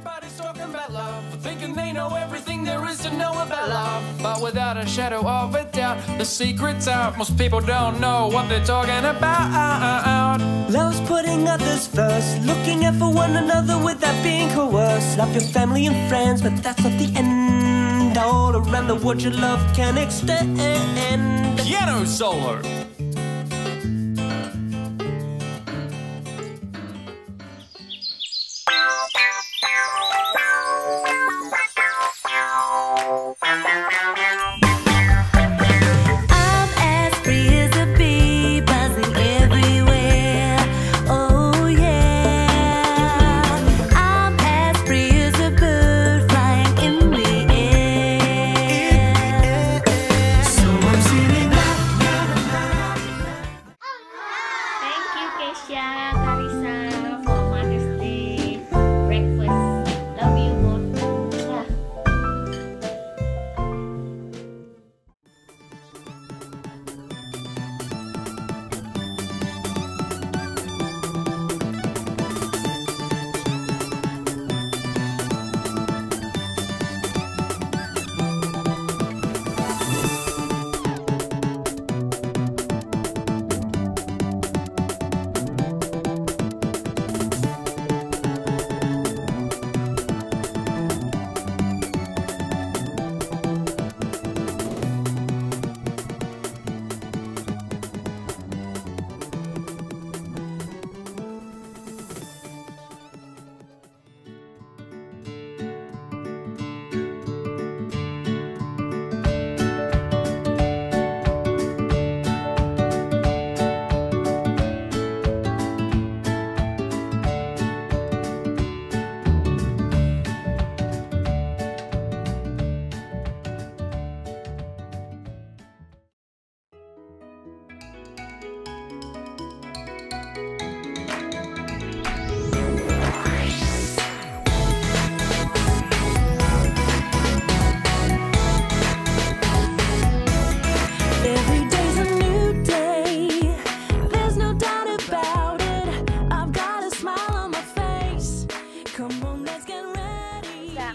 Everybody's talking about love, thinking they know everything there is to know about love. But without a shadow of a doubt, the secret's out. Most people don't know what they're talking about. Love's putting others first, looking out for one another without being coerced. Love your family and friends, but that's not the end. All around the world your love can extend. Piano solo. Karissa for Mother's Day breakfast. Love you both.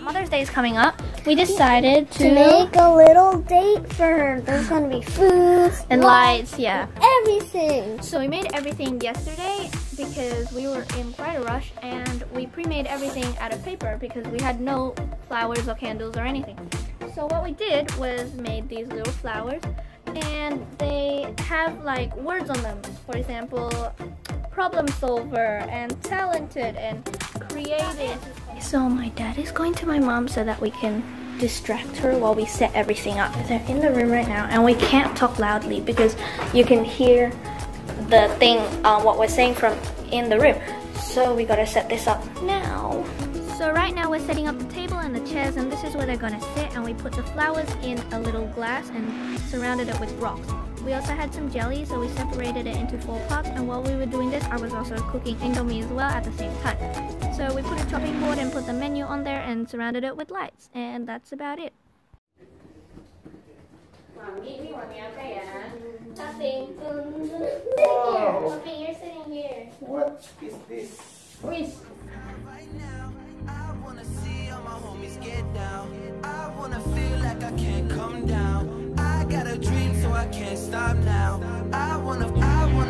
Mother's Day is coming up. We decided to make a little date for her. There's gonna be food and lights, yeah, everything. So we made everything yesterday because we were in quite a rush, and we pre-made everything out of paper because we had no flowers or candles or anything. So what we did was made these little flowers, and they have like words on them. For example, problem solver and talented and creative. So my dad is going to my mom so that we can distract her while we set everything up. They're in the room right now, and we can't talk loudly because you can hear the thing, what we're saying from in the room. So we gotta set this up now. So right now we're setting up the table and the chairs, and this is where they're gonna sit, and we put the flowers in a little glass and surrounded it with rocks. We also had some jelly, so we separated it into 4 parts, and while we were doing this, I was also cooking Indomie as well at the same time. So we put a chopping board and put the menu on there and surrounded it with lights, and that's about it. Mommy, Nothing. you're sitting here. What is this? Which? Right now, I wanna see all my homies get down. I wanna feel like I can't come down. I got a dream, so I can't stop now. I wanna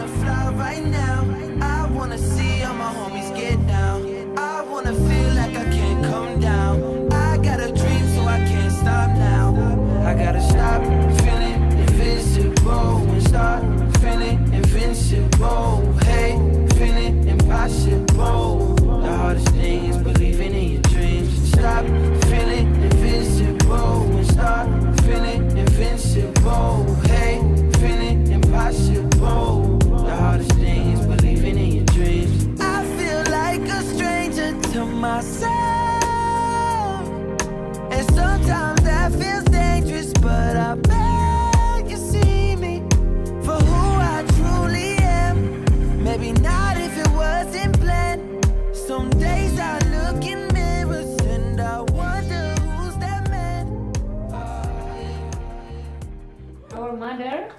fly right now. I wanna see all my homies get down. I wanna feel like I can't come down. I got a dream, so I can't stop now. I gotta stop feeling invincible and start feeling invincible. Hey, feeling impossible. The hardest thing is believing in your dreams. Stop feeling invincible and start feeling invincible. Hey, feeling impossible. The hardest thing is believing in your dreams. I feel like a stranger to myself, and sometimes that feels dangerous, but I beg you see me for who I truly am. Maybe not if it wasn't planned. Some days I look in mirrors and I wonder who's that man. Our mother,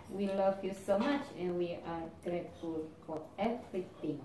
we love you so much and we are grateful for everything.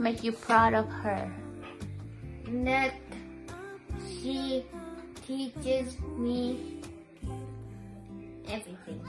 make you proud of her? That she teaches me everything.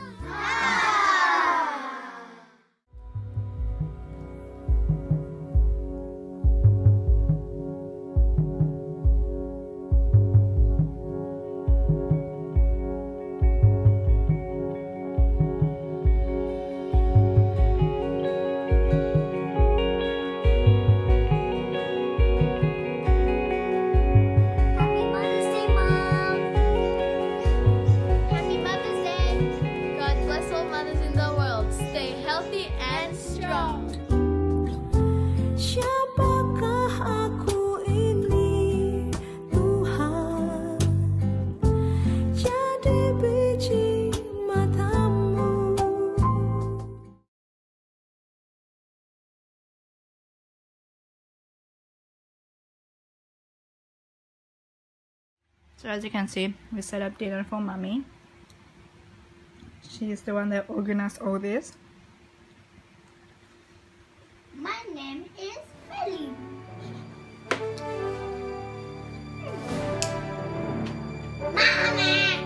So as you can see, we set up dinner for Mommy. She is the one that organized all this. My name is Philly. Mama!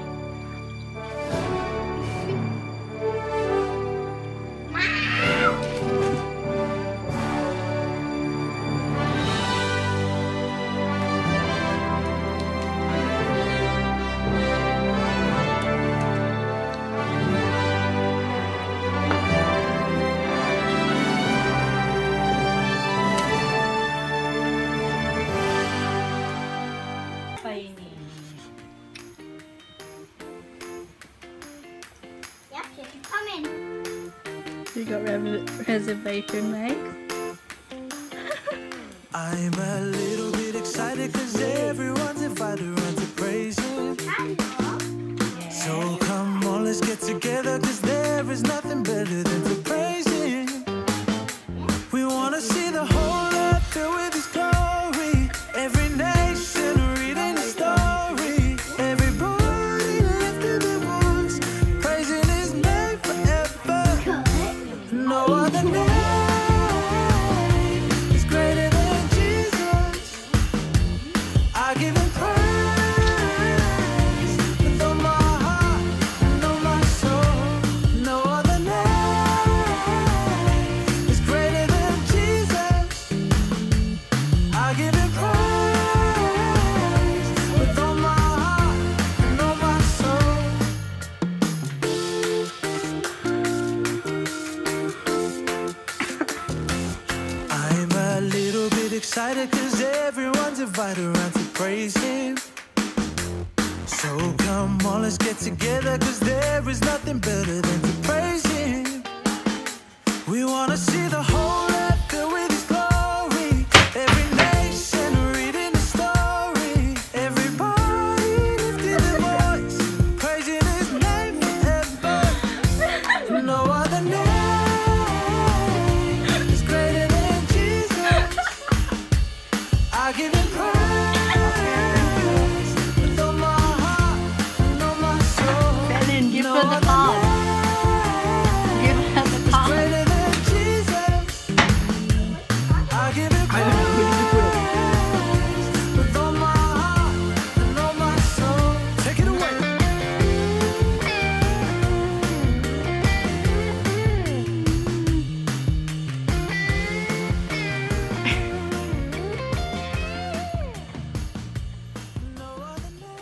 You got reservation made. I'm a little bit excited cause everyone's invited around to praise him. So come on, let's get together cause there is nothing better than to praise him. We wanna see the whole earth filled with his glory. Every nation reading his story. Everybody lifting their voice, praising his name forever. No other name is greater than Jesus. I give him praise with all my heart and all my soul. No other name is greater than Jesus. I give him praise with all my heart and all my soul. I'm a little bit excited cause everyone's invited around to praise him. So come on, let's get together cause there is nothing better than to praise him. We wanna see the whole earth filled with his glory. Every nation reading his story. Everybody lifting their voice, praising his name forever. No other name is greater than Jesus. I give him praise with all my heart and all my soul. Belen, give No her the other call. name Give her the is call. greater than Jesus. I give him praise with all my heart and all my soul. Take it away. No other name.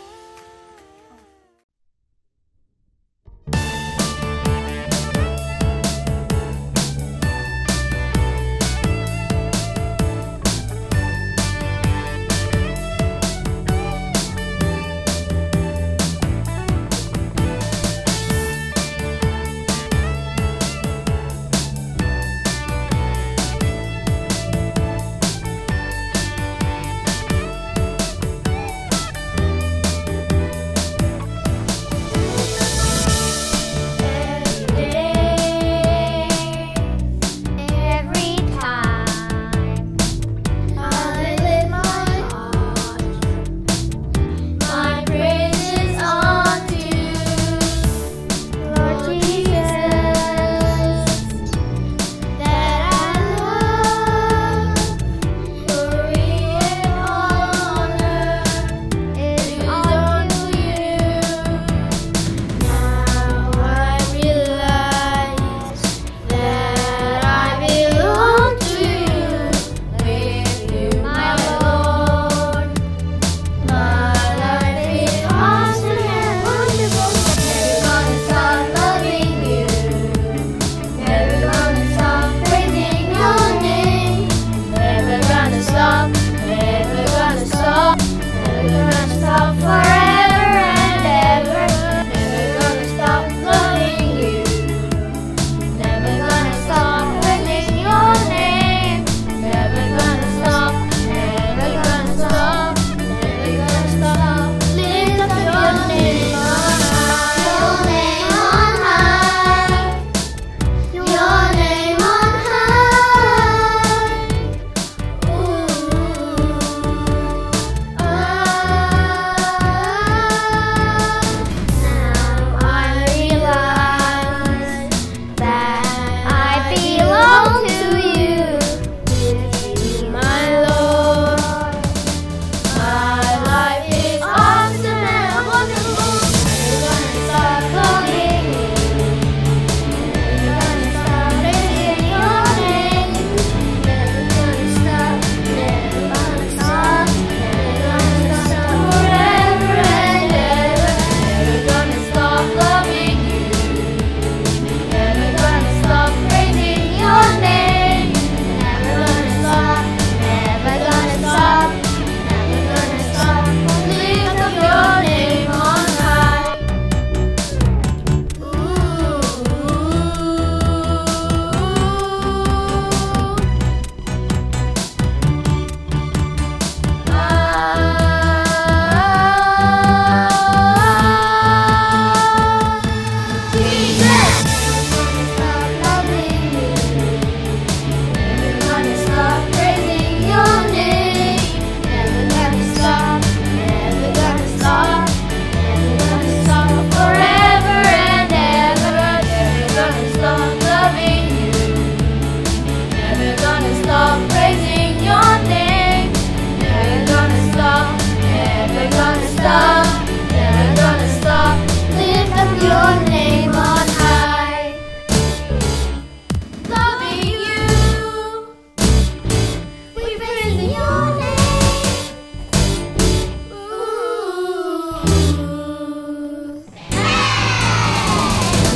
your name.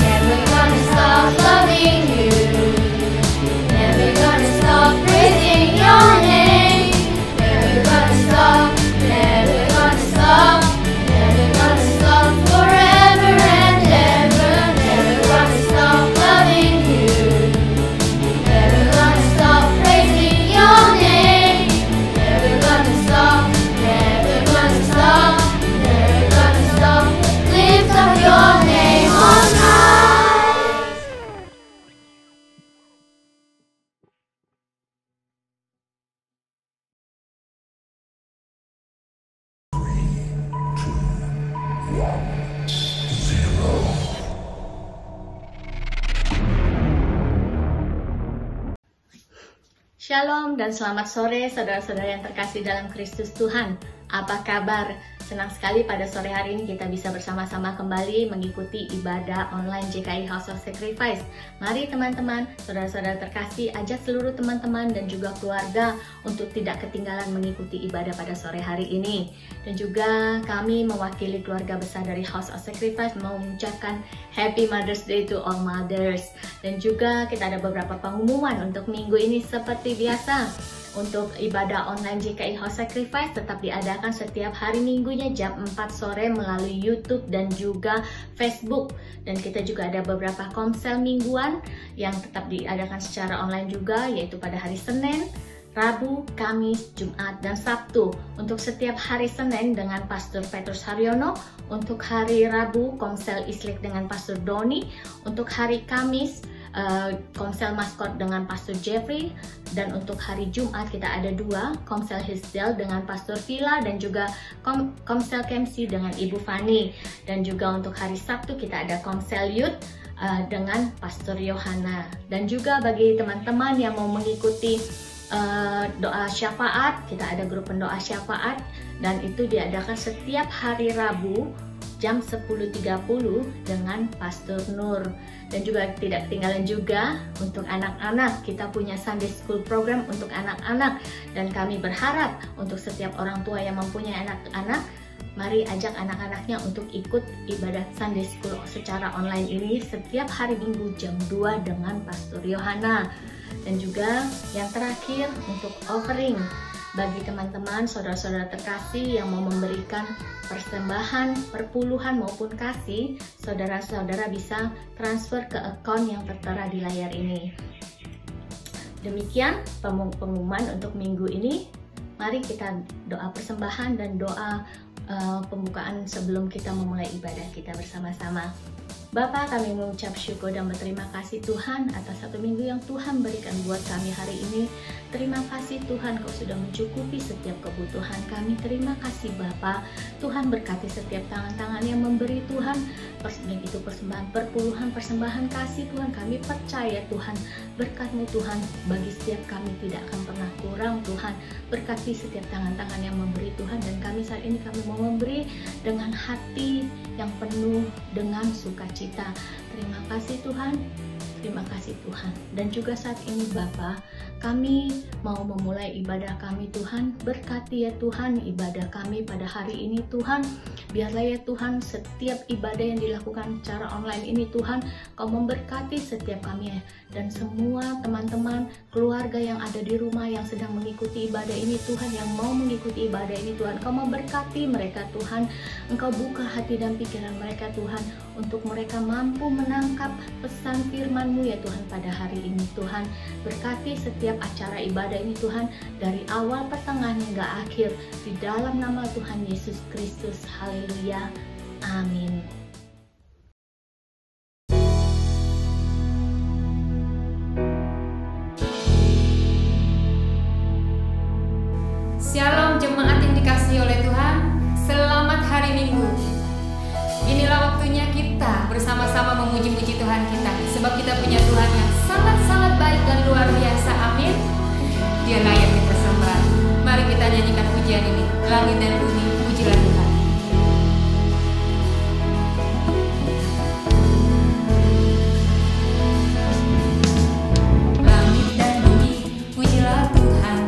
Never gonna stop loving you. Never gonna stop praising your name. Never gonna stop. Never gonna stop. Never gonna stop forever and ever. Never gonna stop loving you. Never gonna stop praising your name. Never gonna stop. Never gonna stop. Never gonna stop. Lift up your name on high. Shalom dan selamat sore saudara-saudara yang terkasih dalam Kristus Tuhan. Apa kabar? Senang sekali pada sore hari ini kita bisa bersama-sama kembali mengikuti ibadah online JKI House of Sacrifice. Mari teman-teman, saudara-saudara terkasih, ajak seluruh teman-teman dan juga keluarga untuk tidak ketinggalan mengikuti ibadah pada sore hari ini. Dan juga kami mewakili keluarga besar dari House of Sacrifice mau mengucapkan Happy Mother's Day to all mothers. Dan juga kita ada beberapa pengumuman untuk minggu ini seperti biasa. Untuk ibadah online JKI House Sacrifice tetap diadakan setiap hari minggunya jam 4 sore melalui YouTube dan juga Facebook. Dan kita juga ada beberapa komsel mingguan yang tetap diadakan secara online juga, yaitu pada hari Senin, Rabu, Kamis, Jumat, dan Sabtu. Untuk setiap hari Senin dengan Pastor Petrus Haryono, untuk hari Rabu komsel Islik dengan Pastor Doni, untuk hari Kamis komsel maskot dengan Pastor Jeffrey, dan untuk hari Jumat kita ada 2, komsel Hisdel dengan Pastor Villa dan juga komsel Kemsi dengan Ibu Fani. Dan juga untuk hari Sabtu kita ada komsel Youth dengan Pastor Yohana. Dan juga bagi teman-teman yang mau mengikuti doa syafaat, kita ada grup pendoa syafaat dan itu diadakan setiap hari Rabu jam 10.30 dengan Pastor Nur. Dan juga tidak ketinggalan juga untuk anak-anak, kita punya Sunday School program untuk anak-anak. Dan kami berharap untuk setiap orang tua yang mempunyai anak-anak, mari ajak anak-anaknya untuk ikut ibadah Sunday School secara online ini setiap hari Minggu jam 2 dengan Pastor Yohana. Dan juga yang terakhir untuk offering, bagi teman-teman, saudara-saudara terkasih yang mau memberikan persembahan, perpuluhan maupun kasih, saudara-saudara bisa transfer ke akun yang tertera di layar ini. Demikian pengumuman untuk minggu ini. Mari kita doa persembahan dan doa pembukaan sebelum kita memulai ibadah kita bersama-sama. Bapa, kami mengucap syukur dan berterima kasih Tuhan atas satu minggu yang Tuhan berikan buat kami hari ini. Terima kasih Tuhan, Kau sudah mencukupi setiap kebutuhan kami. Terima kasih Bapa. Tuhan berkati setiap tangan-tangan yang memberi Tuhan. Dan itu persembahan perpuluhan, persembahan kasih Tuhan. Kami percaya Tuhan, berkat-Mu Tuhan bagi setiap kami tidak akan pernah kurang Tuhan. Berkati setiap tangan-tangan yang memberi Tuhan. Dan kami saat ini kami mau memberi dengan hati yang penuh dengan sukacita. Terima kasih Tuhan. Terima kasih Tuhan. Dan juga saat ini Bapa, kami mau memulai ibadah kami Tuhan. Berkati ya Tuhan ibadah kami pada hari ini Tuhan. Biarlah ya Tuhan setiap ibadah yang dilakukan secara online ini Tuhan, Kau memberkati setiap kami dan semua teman-teman keluarga yang ada di rumah yang sedang mengikuti ibadah ini Tuhan, yang mau mengikuti ibadah ini Tuhan. Kau memberkati mereka Tuhan. Engkau buka hati dan pikiran mereka Tuhan untuk mereka mampu menangkap pesan firman-Mu ya Tuhan pada hari ini Tuhan. Berkati setiap acara ibadah ini Tuhan dari awal pertengahan hingga akhir di dalam nama Tuhan Yesus Kristus. Haleluya. Amin. Shalom jemaat yang dikasihi oleh Tuhan. Selamat hari Minggu. Inilah waktunya kita bersama-sama memuji-muji Tuhan kita, sebab kita punya Tuhan yang sangat-sangat baik dan luar biasa. Amin. Dia layak disembah. Mari kita nyanyikan pujian ini. Langit dan bumi, pujilah Tuhan. Langit dan bumi, pujilah Tuhan.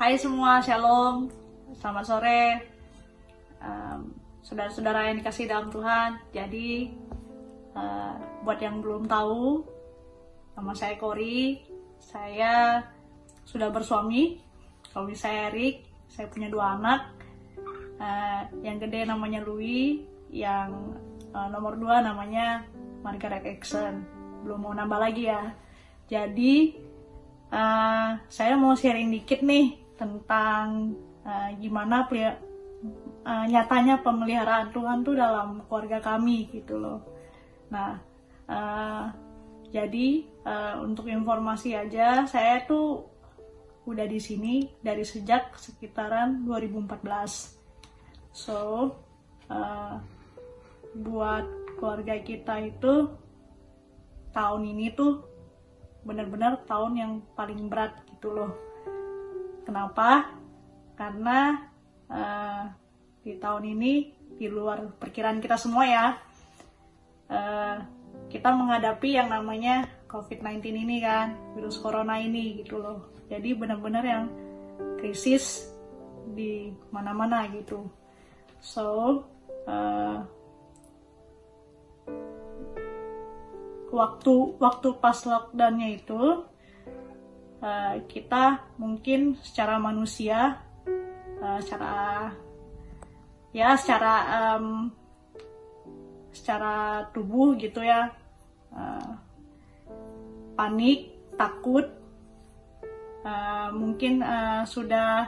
Hai semua, shalom, selamat sore, saudara-saudara yang dikasih dalam Tuhan. Jadi buat yang belum tahu, nama saya Kori, saya sudah bersuami, suami saya Erik, saya punya 2 anak, yang gede namanya Louis, yang nomor 2 namanya Margaret Exxon, belum mau nambah lagi ya. Jadi saya mau sharing dikit nih tentang gimana nyatanya pemeliharaan Tuhan tuh dalam keluarga kami gitu loh. Nah, jadi untuk informasi aja, saya tuh udah di sini dari sejak sekitaran 2014. So, buat keluarga kita itu tahun ini tuh benar-benar tahun yang paling berat gitu loh. Kenapa? Karena di tahun ini, di luar perkiraan kita semua ya, kita menghadapi yang namanya COVID-19 ini kan, virus corona ini gitu loh. Jadi benar-benar yang krisis di mana-mana gitu. So, waktu pas lockdownnya itu, kita mungkin secara manusia, secara tubuh gitu ya, panik, takut, mungkin sudah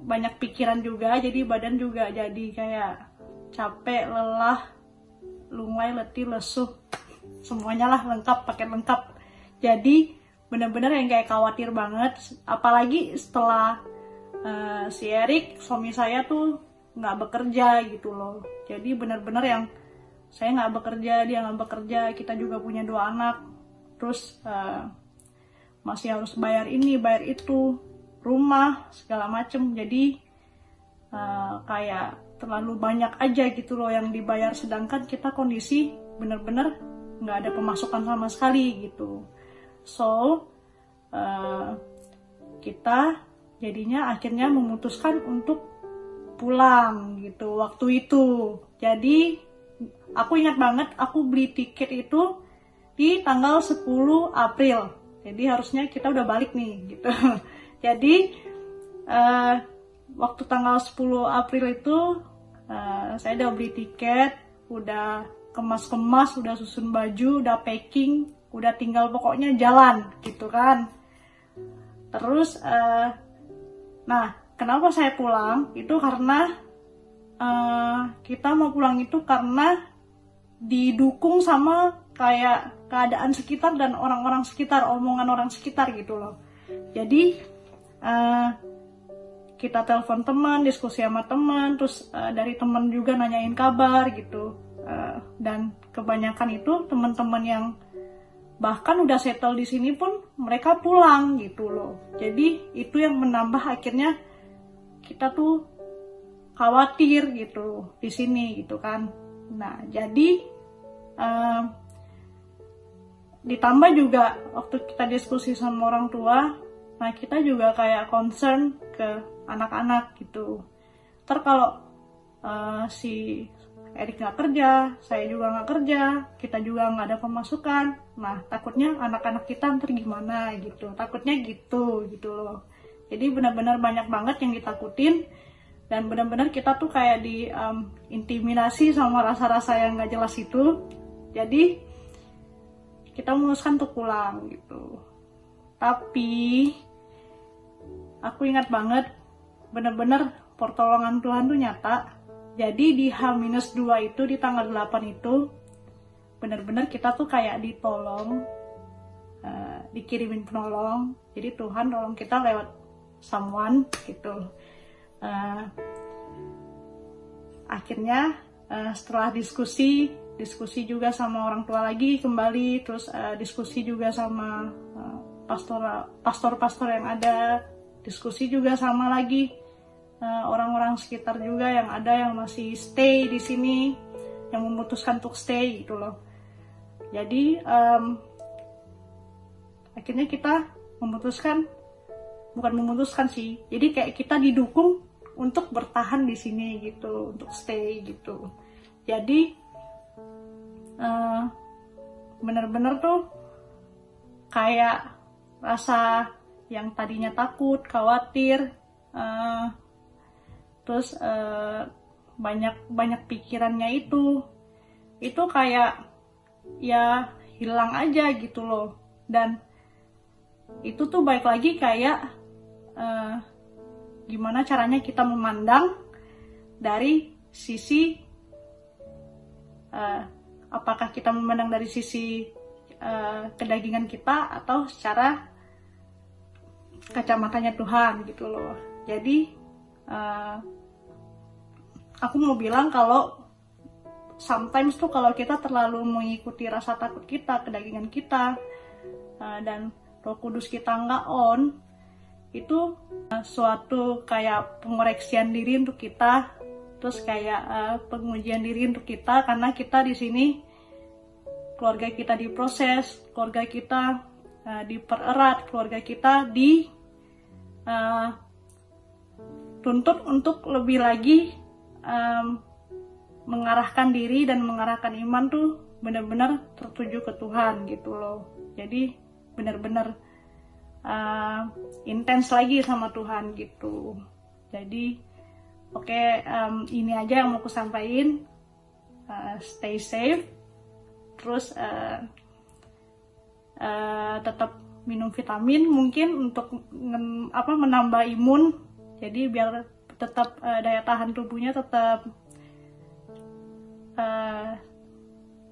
banyak pikiran juga, jadi badan juga jadi kayak capek, lelah, lunglai, letih, lesuh, semuanya lah lengkap, paket lengkap. Jadi benar-benar yang kayak khawatir banget, apalagi setelah si Erik, suami saya tuh nggak bekerja gitu loh. Jadi benar-benar yang saya nggak bekerja, dia nggak bekerja, kita juga punya 2 anak, terus masih harus bayar ini, bayar itu, rumah, segala macem. Jadi kayak terlalu banyak aja gitu loh yang dibayar, sedangkan kita kondisi bener-bener nggak ada pemasukan sama sekali gitu. So kita jadinya akhirnya memutuskan untuk pulang gitu waktu itu. Jadi aku ingat banget, aku beli tiket itu di tanggal 10 April, jadi harusnya kita udah balik nih gitu. Jadi waktu tanggal 10 April itu saya udah beli tiket, udah kemas-kemas, udah susun baju, udah packing, udah tinggal pokoknya jalan gitu kan. Terus nah, kenapa saya pulang itu karena kita mau pulang itu karena didukung sama kayak keadaan sekitar dan orang-orang sekitar, omongan orang sekitar gitu loh. Jadi kita telepon teman, diskusi sama teman, terus dari teman juga nanyain kabar gitu. Dan kebanyakan itu teman-teman yang bahkan udah settle di sini pun mereka pulang gitu loh. Jadi itu yang menambah akhirnya kita tuh khawatir gitu di sini gitu kan. Nah, jadi ditambah juga waktu kita diskusi sama orang tua, nah kita juga kayak concern ke anak-anak gitu. Ntar kalau si Erik nggak kerja, saya juga nggak kerja, kita juga nggak ada pemasukan, nah takutnya anak-anak kita ntar gimana gitu, takutnya gitu loh. Jadi benar-benar banyak banget yang ditakutin, dan benar-benar kita tuh kayak diintimidasi sama rasa-rasa yang nggak jelas itu. Jadi kita memutuskan untuk pulang gitu. Tapi aku ingat banget, bener-bener pertolongan Tuhan tuh nyata. Jadi di H-2 itu, di tanggal 8 itu, bener-bener kita tuh kayak ditolong, dikirimin penolong. Jadi Tuhan tolong kita lewat someone gitu. Akhirnya setelah diskusi juga sama orang tua lagi kembali, terus diskusi juga sama pastor-pastor yang ada, diskusi juga sama lagi orang-orang sekitar juga yang ada yang masih stay di sini, yang memutuskan untuk stay gitu loh. Jadi akhirnya kita bukan memutuskan sih, jadi kayak kita didukung untuk bertahan di sini gitu, untuk stay gitu. Jadi bener-bener tuh kayak rasa yang tadinya takut, khawatir, terus banyak pikirannya itu kayak ya hilang aja gitu loh. Dan itu tuh balik lagi kayak gimana caranya kita memandang dari sisi apakah kita memandang dari sisi kedagingan kita atau secara kacamatanya Tuhan gitu loh. Jadi aku mau bilang kalau sometimes tuh kalau kita terlalu mengikuti rasa takut kita, kedagingan kita, dan Roh Kudus kita nggak on, itu suatu kayak pengoreksian diri untuk kita, terus kayak pengujian diri untuk kita, karena kita di sini keluarga kita diproses, keluarga kita dipererat, keluarga kita dituntut untuk lebih lagi mengarahkan diri dan mengarahkan iman tuh benar-benar tertuju ke Tuhan gitu loh. Jadi benar-benar intens lagi sama Tuhan gitu. Jadi oke, ini aja yang mau aku sampaikan. Stay safe, terus tetap minum vitamin mungkin untuk menambah imun. Jadi biar tetap daya tahan tubuhnya tetap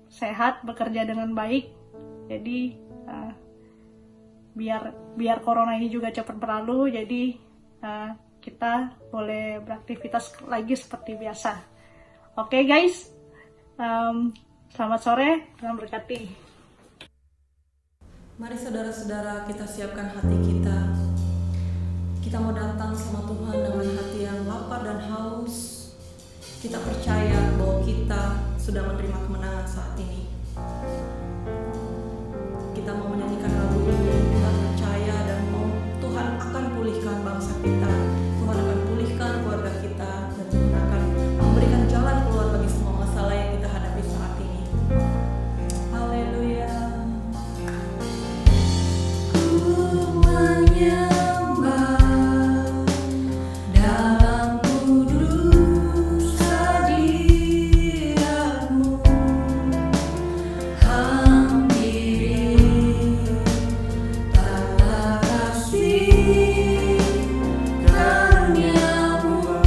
sehat, bekerja dengan baik. Jadi biar corona ini juga cepat berlalu, jadi kita boleh beraktivitas lagi seperti biasa. Oke guys, selamat sore, Tuhan berkati. Mari saudara-saudara, kita siapkan hati kita. Kita mau datang sama Tuhan dengan hati yang lapar dan haus. Kita percaya bahwa kita sudah menerima kemenangan saat ini. Kita mau menyanyikan lagu ini, kita percaya dan mau Tuhan akan pulihkan bangsa kita, Tuhan akan pulihkan keluarga kita, dan Tuhan akan memberikan jalan keluar bagi semua masalah yang kita hadapi saat ini. Haleluya. Karuniamu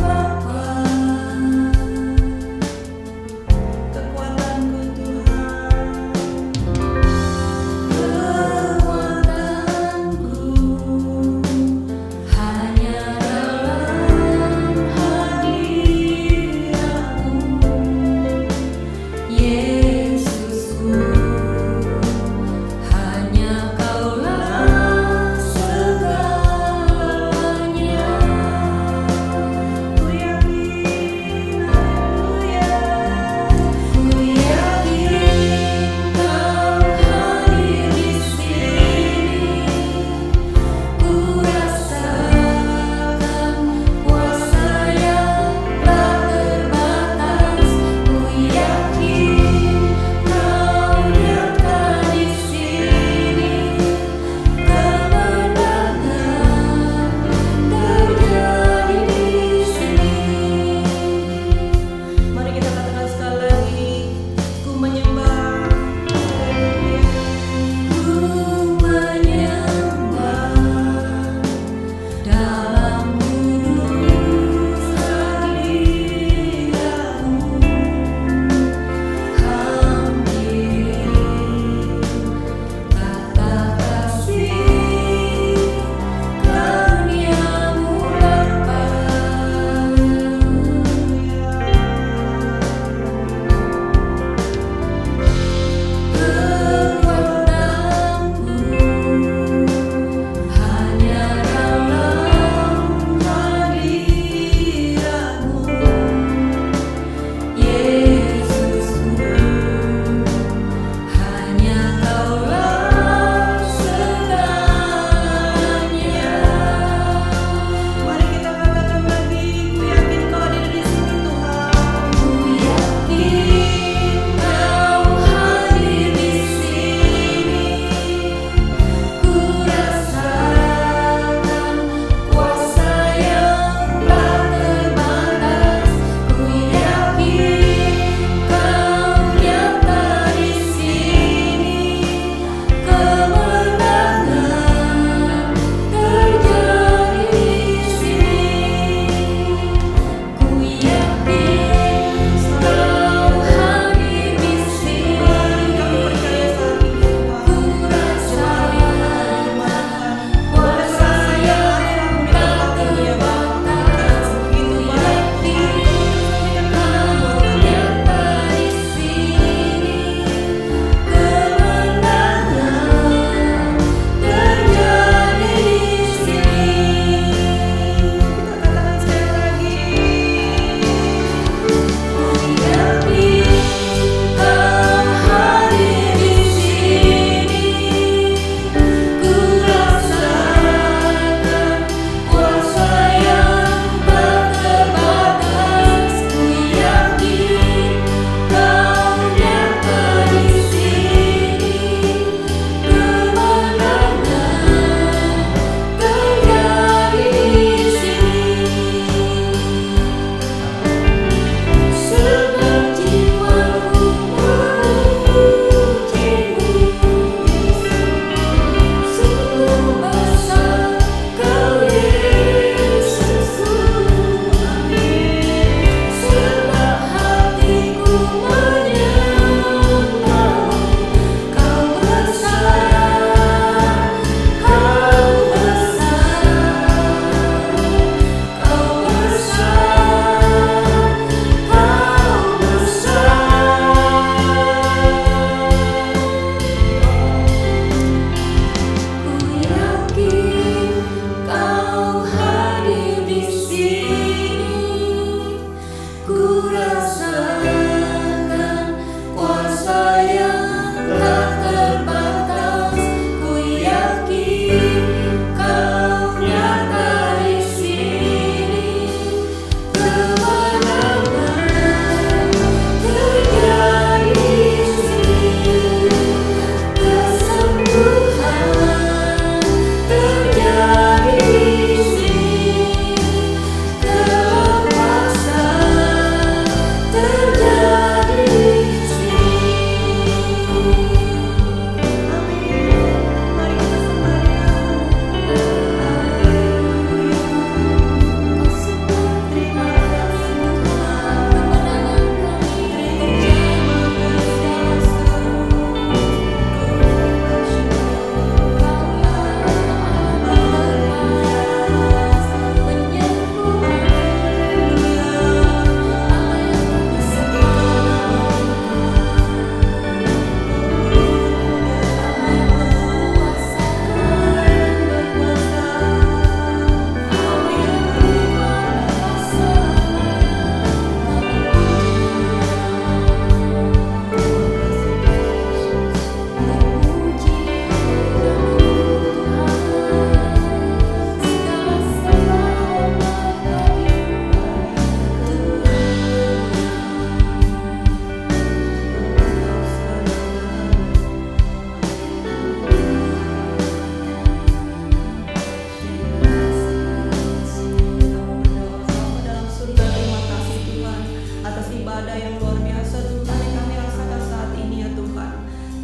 ibadah yang luar biasa Tuhan yang kami rasakan saat ini ya Tuhan.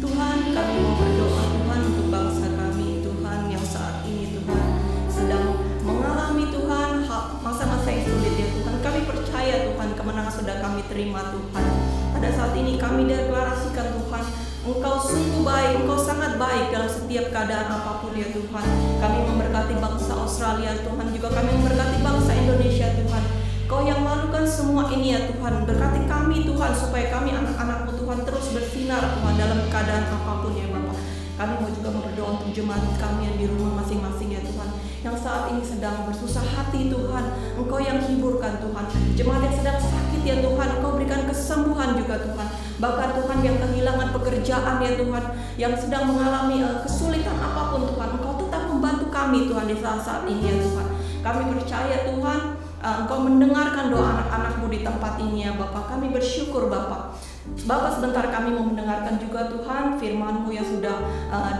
Tuhan, kami mau berdoa Tuhan untuk bangsa kami Tuhan yang saat ini Tuhan sedang mengalami Tuhan masa-masa yang sulit ya Tuhan. Kami percaya Tuhan kemenangan sudah kami terima Tuhan. Pada saat ini kami deklarasikan Tuhan, Engkau sungguh baik, Engkau sangat baik dalam setiap keadaan apapun ya Tuhan. Kami memberkati bangsa Australia Tuhan, juga kami memberkati bangsa Indonesia Tuhan. Kau yang melakukan semua ini ya Tuhan. Berkati kami Tuhan supaya kami anak-anak-Mu Tuhan terus bersinar Tuhan dalam keadaan apapun ya Bapak. Kami mau juga berdoa untuk jemaat kami yang di rumah masing-masing ya Tuhan, yang saat ini sedang bersusah hati Tuhan, Engkau yang hiburkan Tuhan. Jemaat yang sedang sakit ya Tuhan, Engkau berikan kesembuhan juga Tuhan. Bahkan Tuhan yang kehilangan pekerjaan ya Tuhan, yang sedang mengalami kesulitan apapun Tuhan, Engkau tetap membantu kami Tuhan di saat ini ya Tuhan. Kami percaya Tuhan, Engkau mendengarkan doa anak-anak-Mu di tempat ini ya Bapak. Kami bersyukur Bapak. Bapak, sebentar kami mau mendengarkan juga Tuhan firman-Mu yang sudah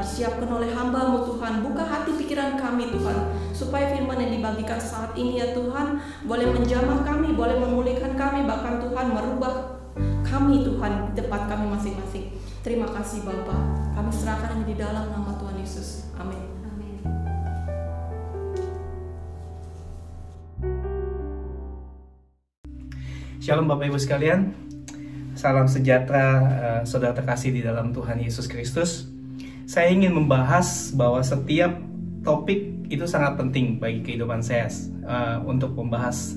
disiapkan oleh hamba-Mu Tuhan. Buka hati pikiran kami Tuhan, supaya firman yang dibagikan saat ini ya Tuhan boleh menjamah kami, boleh memulihkan kami, bahkan Tuhan merubah kami Tuhan di tempat kami masing-masing. Terima kasih Bapak, kami serahkan ini di dalam nama Tuhan Yesus. Amin. Shalom Bapak Ibu sekalian, salam sejahtera saudara terkasih di dalam Tuhan Yesus Kristus. Saya ingin membahas bahwa setiap topik itu sangat penting bagi kehidupan saya. Untuk membahas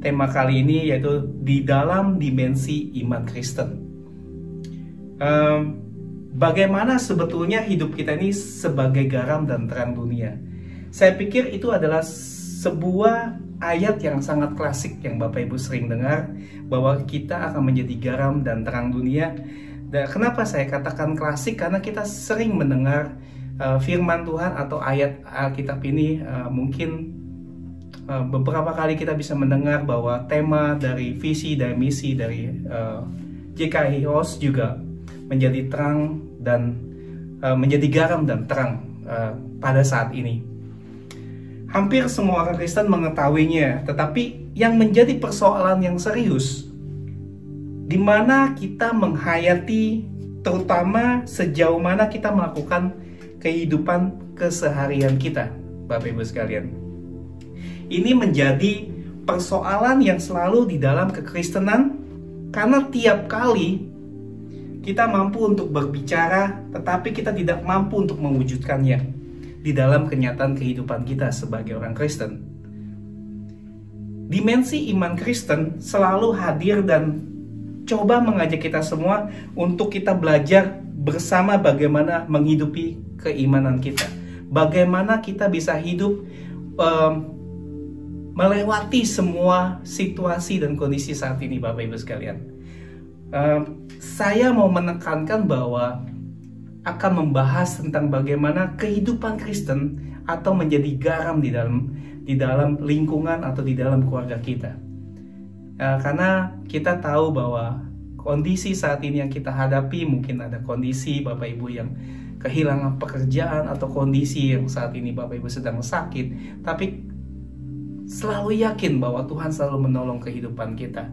tema kali ini yaitu di dalam dimensi iman Kristen. Bagaimana sebetulnya hidup kita ini sebagai garam dan terang dunia? Saya pikir itu adalah sebuah ayat yang sangat klasik yang Bapak Ibu sering dengar, bahwa kita akan menjadi garam dan terang dunia. Dan kenapa saya katakan klasik? Karena kita sering mendengar firman Tuhan atau ayat Alkitab ini. Mungkin beberapa kali kita bisa mendengar bahwa tema dari visi dan misi dari GKI House juga menjadi terang dan menjadi garam dan terang pada saat ini. Hampir semua orang Kristen mengetahuinya, tetapi yang menjadi persoalan yang serius, di mana kita menghayati, terutama sejauh mana kita melakukan kehidupan keseharian kita, Bapak Ibu sekalian. Ini menjadi persoalan yang selalu di dalam kekristenan, karena tiap kali kita mampu untuk berbicara, tetapi kita tidak mampu untuk mewujudkannya di dalam kenyataan kehidupan kita sebagai orang Kristen. Dimensi iman Kristen selalu hadir dan coba mengajak kita semua untuk kita belajar bersama bagaimana menghidupi keimanan kita. Bagaimana kita bisa hidup melewati semua situasi dan kondisi saat ini, Bapak Ibu sekalian. Saya mau menekankan bahwa akan membahas tentang bagaimana kehidupan Kristen atau menjadi garam di dalam lingkungan atau di dalam keluarga kita. Karena kita tahu bahwa kondisi saat ini yang kita hadapi, mungkin ada kondisi Bapak Ibu yang kehilangan pekerjaan atau kondisi yang saat ini Bapak Ibu sedang sakit, tapi selalu yakin bahwa Tuhan selalu menolong kehidupan kita.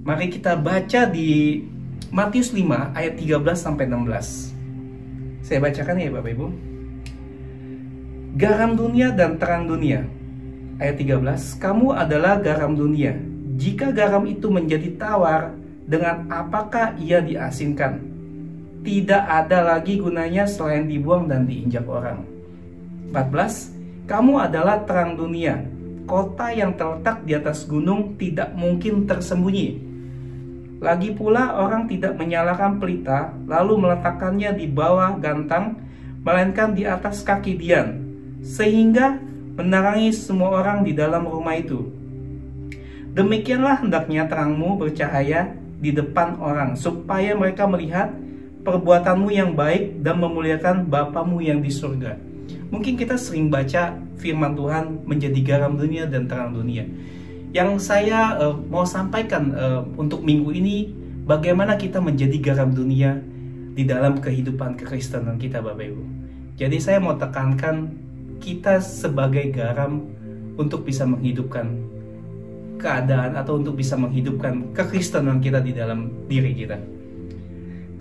Mari kita baca di Matius 5 ayat 13-16. Saya bacakan ya Bapak Ibu. Garam dunia dan terang dunia. Ayat 13, kamu adalah garam dunia. Jika garam itu menjadi tawar, dengan apakah ia diasinkan? Tidak ada lagi gunanya selain dibuang dan diinjak orang. 14, kamu adalah terang dunia. Kota yang terletak di atas gunung tidak mungkin tersembunyi. Lagi pula orang tidak menyalakan pelita lalu meletakkannya di bawah gantang, melainkan di atas kaki dian, sehingga menerangi semua orang di dalam rumah itu. Demikianlah hendaknya terangmu bercahaya di depan orang, supaya mereka melihat perbuatanmu yang baik dan memuliakan Bapamu yang di surga. Mungkin kita sering baca firman Tuhan menjadi garam dunia dan terang dunia. Yang saya mau sampaikan untuk minggu ini, bagaimana kita menjadi garam dunia di dalam kehidupan kekristenan kita, Bapak Ibu. Jadi saya mau tekankan kita sebagai garam untuk bisa menghidupkan keadaan atau untuk bisa menghidupkan kekristenan kita di dalam diri kita.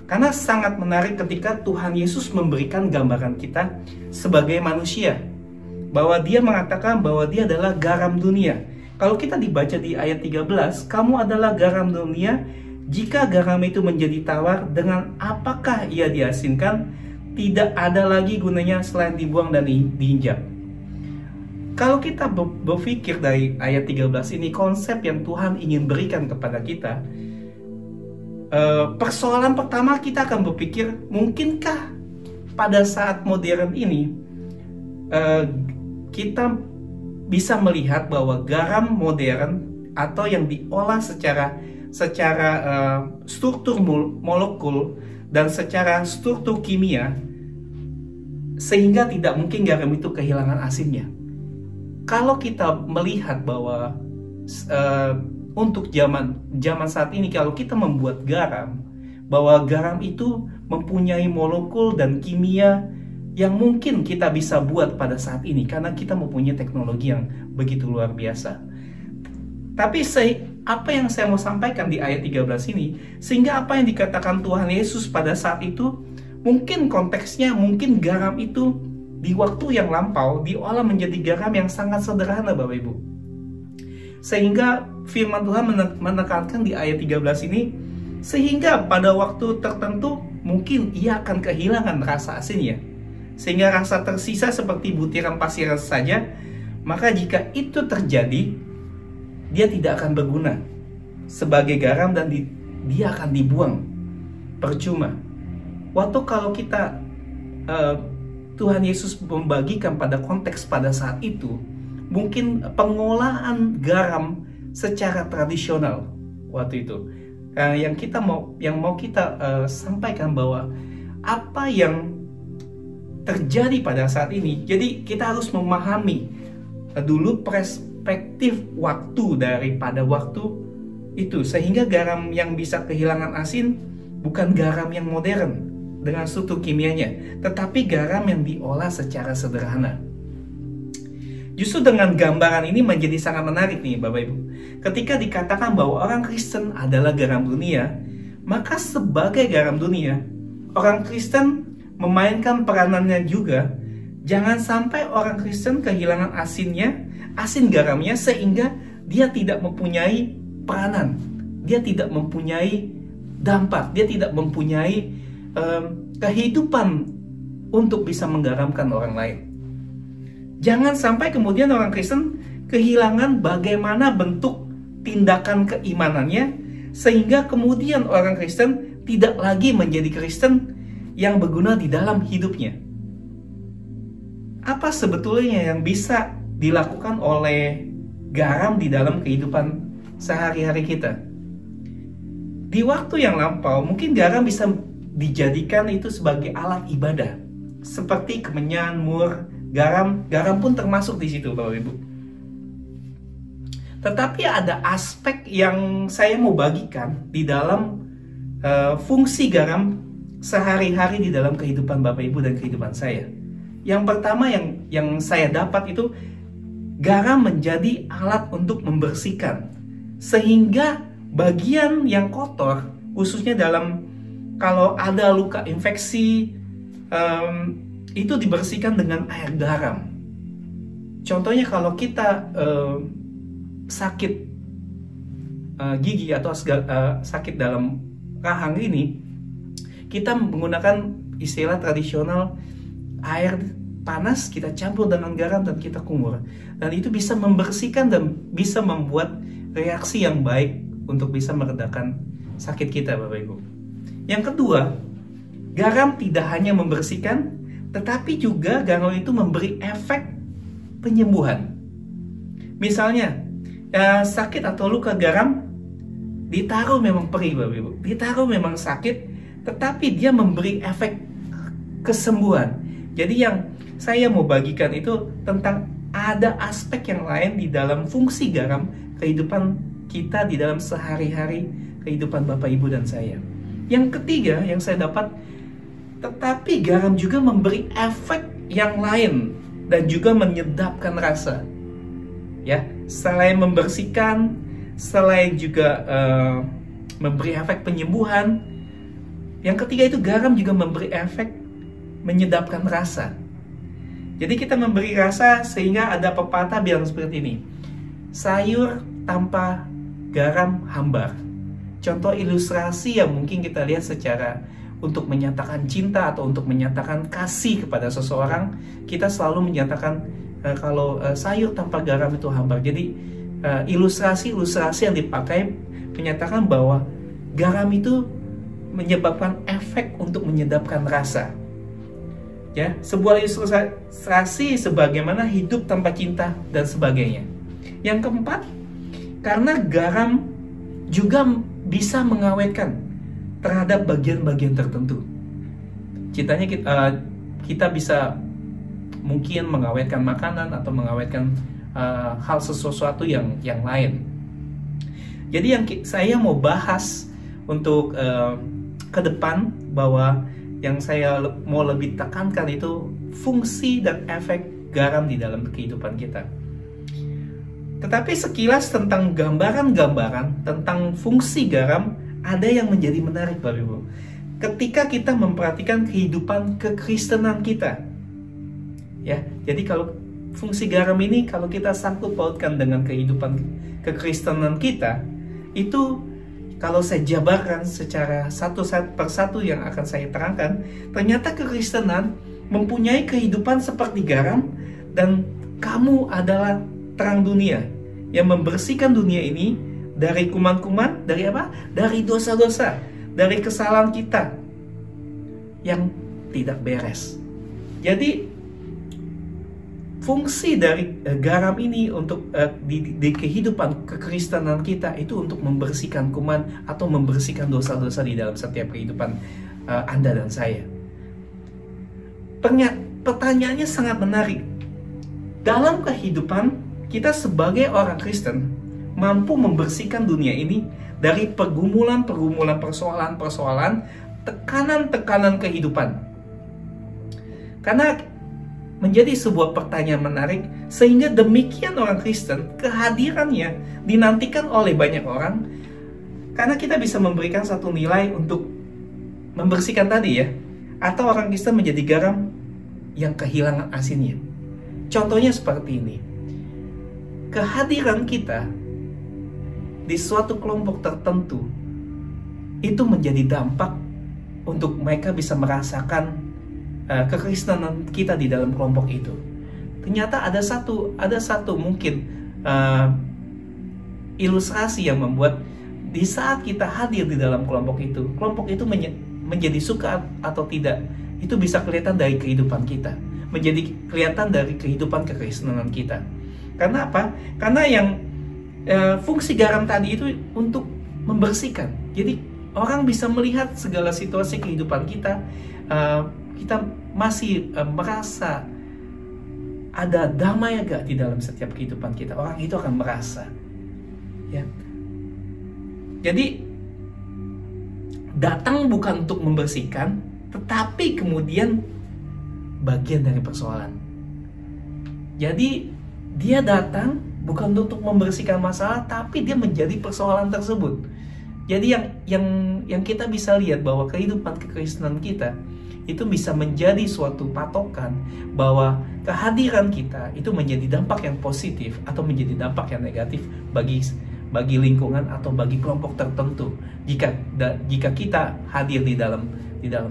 Karena sangat menarik ketika Tuhan Yesus memberikan gambaran kita sebagai manusia, bahwa dia mengatakan bahwa dia adalah garam dunia. Kalau kita dibaca di ayat 13, kamu adalah garam dunia, jika garam itu menjadi tawar, dengan apakah ia diasinkan? Tidak ada lagi gunanya selain dibuang dan diinjak. Kalau kita berpikir dari ayat 13 ini, konsep yang Tuhan ingin berikan kepada kita, persoalan pertama kita akan berpikir, mungkinkah pada saat modern ini kita bisa melihat bahwa garam modern atau yang diolah secara struktur molekul dan secara struktur kimia, sehingga tidak mungkin garam itu kehilangan asinnya. Kalau kita melihat bahwa untuk zaman saat ini, kalau kita membuat garam, bahwa garam itu mempunyai molekul dan kimia yang mungkin kita bisa buat pada saat ini, karena kita mempunyai teknologi yang begitu luar biasa. Tapi apa yang saya mau sampaikan di ayat 13 ini, sehingga apa yang dikatakan Tuhan Yesus pada saat itu, mungkin konteksnya, mungkin garam itu di waktu yang lampau diolah menjadi garam yang sangat sederhana, Bapak Ibu. Sehingga firman Tuhan menekankan di ayat 13 ini, sehingga pada waktu tertentu mungkin ia akan kehilangan rasa asinnya, sehingga rasa tersisa seperti butiran pasir saja. Maka jika itu terjadi, dia tidak akan berguna sebagai garam dan dia akan dibuang percuma. Waktu kalau kita Tuhan Yesus membagikan pada konteks pada saat itu, mungkin pengolahan garam secara tradisional waktu itu, yang mau kita sampaikan bahwa apa yang terjadi pada saat ini. Jadi kita harus memahami dulu perspektif waktu daripada waktu itu, sehingga garam yang bisa kehilangan asin bukan garam yang modern dengan struktur kimianya, tetapi garam yang diolah secara sederhana. Justru dengan gambaran ini menjadi sangat menarik nih Bapak Ibu. Ketika dikatakan bahwa orang Kristen adalah garam dunia, maka sebagai garam dunia, orang Kristen memainkan peranannya juga. Jangan sampai orang Kristen kehilangan asin garamnya, sehingga dia tidak mempunyai peranan, dia tidak mempunyai dampak, dia tidak mempunyai kehidupan untuk bisa menggaramkan orang lain. Jangan sampai kemudian orang Kristen kehilangan bagaimana bentuk tindakan keimanannya, sehingga kemudian orang Kristen tidak lagi menjadi Kristen yang berguna di dalam hidupnya. Apa sebetulnya yang bisa dilakukan oleh garam di dalam kehidupan sehari-hari kita? Di waktu yang lampau, mungkin garam bisa dijadikan itu sebagai alat ibadah, seperti kemenyan, mur, garam pun termasuk di situ, Bapak Ibu. Tetapi ada aspek yang saya mau bagikan di dalam fungsi garam sehari-hari di dalam kehidupan Bapak Ibu dan kehidupan saya. Yang pertama yang saya dapat itu, garam menjadi alat untuk membersihkan, sehingga bagian yang kotor, khususnya kalau ada luka infeksi, itu dibersihkan dengan air garam. Contohnya kalau kita sakit gigi atau sakit dalam rahang ini, kita menggunakan istilah tradisional, air panas kita campur dengan garam dan kita kumur, dan itu bisa membersihkan dan bisa membuat reaksi yang baik untuk bisa meredakan sakit kita, Bapak Ibu. Yang kedua, garam tidak hanya membersihkan, tetapi juga garam itu memberi efek penyembuhan. Misalnya sakit atau luka garam ditaruh memang perih, Bapak Ibu, ditaruh memang sakit, tetapi dia memberi efek kesembuhan. Jadi yang saya mau bagikan itu tentang ada aspek yang lain di dalam fungsi garam kehidupan kita di dalam sehari-hari kehidupan Bapak Ibu dan saya. Yang ketiga yang saya dapat, tetapi garam juga memberi efek yang lain dan juga menyedapkan rasa. Ya, selain membersihkan, selain juga memberi efek penyembuhan, yang ketiga itu garam juga memberi efek menyedapkan rasa. Jadi kita memberi rasa sehingga ada pepatah bilang seperti ini, sayur tanpa garam hambar. Contoh ilustrasi yang mungkin kita lihat secara untuk menyatakan cinta atau untuk menyatakan kasih kepada seseorang, kita selalu menyatakan kalau sayur tanpa garam itu hambar. Jadi ilustrasi yang dipakai menyatakan bahwa garam itu menyebabkan efek untuk menyedapkan rasa. Ya, sebuah ilustrasi sebagaimana hidup tanpa cinta dan sebagainya. Yang keempat, karena garam juga bisa mengawetkan terhadap bagian-bagian tertentu. Cintanya kita bisa mungkin mengawetkan makanan atau mengawetkan hal sesuatu yang lain. Jadi yang saya mau bahas untuk ke depan, bahwa yang saya mau lebih tekankan itu fungsi dan efek garam di dalam kehidupan kita. Tetapi sekilas tentang gambaran-gambaran tentang fungsi garam, ada yang menjadi menarik Bapak Ibu. Ketika kita memperhatikan kehidupan kekristenan kita. Ya, jadi kalau fungsi garam ini kalau kita sangkut pautkan dengan kehidupan kekristenan kita, itu kalau saya jabarkan secara satu persatu yang akan saya terangkan, ternyata kekristenan mempunyai kehidupan seperti garam, dan kamu adalah terang dunia yang membersihkan dunia ini dari kuman-kuman, dari apa? Dari dosa-dosa, dari kesalahan kita yang tidak beres. Jadi fungsi dari garam ini untuk di kehidupan kekristenan kita itu untuk membersihkan kuman atau membersihkan dosa-dosa di dalam setiap kehidupan Anda dan saya. Pertanyaannya sangat menarik. Dalam kehidupan kita sebagai orang Kristen mampu membersihkan dunia ini dari pergumulan-pergumulan, persoalan-persoalan, tekanan-tekanan kehidupan. Karena menjadi sebuah pertanyaan menarik, sehingga demikian orang Kristen kehadirannya dinantikan oleh banyak orang, karena kita bisa memberikan satu nilai untuk membersihkan tadi ya, atau orang Kristen menjadi garam yang kehilangan asinnya. Contohnya seperti ini, kehadiran kita di suatu kelompok tertentu itu menjadi dampak untuk mereka bisa merasakan kekristenan kita di dalam kelompok itu. Ternyata ada satu mungkin ilustrasi yang membuat di saat kita hadir di dalam kelompok itu menjadi suka atau tidak, itu bisa kelihatan dari kehidupan kita, menjadi kelihatan dari kehidupan kekristenan kita. Karena apa? Karena yang fungsi garam tadi itu untuk membersihkan. Jadi orang bisa melihat segala situasi kehidupan kita, kita masih merasa ada damai agak di dalam setiap kehidupan kita. Orang itu akan merasa, ya. Jadi datang bukan untuk membersihkan, tetapi kemudian bagian dari persoalan. Jadi dia datang bukan untuk membersihkan masalah, tapi dia menjadi persoalan tersebut. Jadi yang kita bisa lihat bahwa kehidupan kekristenan kita itu bisa menjadi suatu patokan bahwa kehadiran kita itu menjadi dampak yang positif atau menjadi dampak yang negatif bagi lingkungan atau bagi kelompok tertentu jika kita hadir di dalam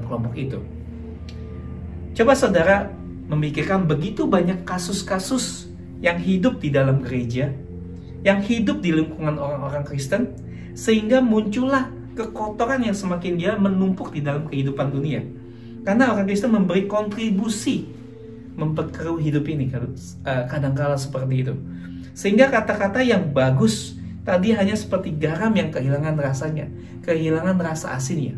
kelompok itu. Coba saudara memikirkan begitu banyak kasus-kasus yang hidup di dalam gereja, yang hidup di lingkungan orang-orang Kristen, sehingga muncullah kekotoran yang semakin dia menumpuk di dalam kehidupan dunia. Karena orang Kristen memberi kontribusi memperkeruh hidup ini, kadangkala seperti itu. Sehingga kata-kata yang bagus tadi hanya seperti garam yang kehilangan rasanya, kehilangan rasa asinnya.